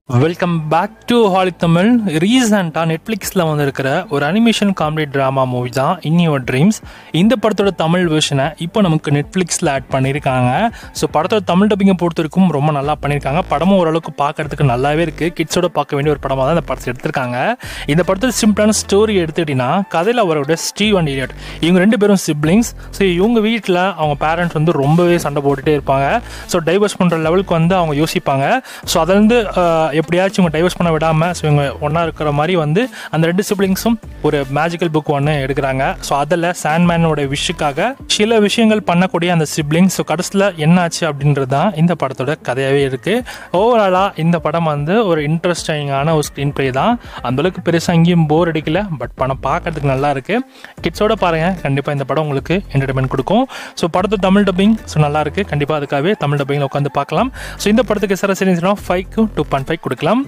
Welcome back to Holly Tamil. ரீசெண்டாக நெட்ஃப்ளிக்ஸில் வந்திருக்கிற ஒரு அனிமேஷன் காமெடி ட்ராமா மூவி தான் இன் யுவர் ட்ரீம்ஸ். இந்த படத்தோட தமிழ் வெர்ஷனை இப்போ நமக்கு நெட்ஃப்ளிக்ஸில் ஆட் பண்ணியிருக்காங்க. ஸோ படத்தோட தமிழ் டப்பிங்கை பொறுத்த வரைக்கும் ரொம்ப நல்லா பண்ணியிருக்காங்க. படமும் ஓரளவுக்கு பார்க்கறதுக்கு நல்லாவே இருக்குது. கிட்ஸோட பார்க்க வேண்டிய ஒரு படமாக தான் இந்த படத்தை எடுத்திருக்காங்க. இந்த படத்தோட சிம்பிளான ஸ்டோரி எடுத்துக்கிட்டிங்கன்னா, கதையில் அவரோட ஸ்டீவ் அண்ட் எலியட் இவங்க ரெண்டு பேரும் சிப்ளிங்ஸ். ஸோ இவங்க வீட்டில் அவங்க பேரண்ட்ஸ் வந்து ரொம்பவே சண்டை போட்டுகிட்டே இருப்பாங்க. ஸோ டைவர்ஸ் பண்ணுற லெவலுக்கு வந்து அவங்க யோசிப்பாங்க. ஸோ அதிலேருந்து எப்படியாச்சும் இவங்க டைவர்ஸ் பண்ண விடாமல் ஸோ இவங்க ஒன்றா இருக்கிற மாதிரி வந்து அந்த ரெண்டு சிப்ளிங்ஸும் ஒரு மேஜிக்கல் புக் ஒன்று எடுக்கிறாங்க. ஸோ அதில் சாண்ட்மேனோட விஷுக்காக சில விஷயங்கள் பண்ணக்கூடிய அந்த சிப்ளிங்ஸ் ஸோ கடைசியில் என்னாச்சு அப்படின்றது தான் இந்த படத்தோட கதையாகவே இருக்குது. ஓவராலாக இந்த படம் வந்து ஒரு இன்ட்ரெஸ்டிங்கான ஒரு ஸ்க்ரீன் ப்ளே தான். அந்தளவுக்கு பெருசாக எங்கேயும் போர் அடிக்கல. பட் படம் பார்க்கறதுக்கு நல்லா இருக்குது. கிட்ஸோட பாருங்கள், கண்டிப்பாக இந்த படம் உங்களுக்கு என்டர்டைன்மெண்ட் கொடுக்கும். ஸோ படத்தோட தமிழ் டப்பிங் ஸோ நல்லா இருக்குது. கண்டிப்பாக அதுக்காகவே தமிழ் டப்பிங்கில் உட்காந்து பார்க்கலாம். ஸோ இந்த படத்துக்கு சராசரி 5 to 2.5 கொடுக்கலாம்.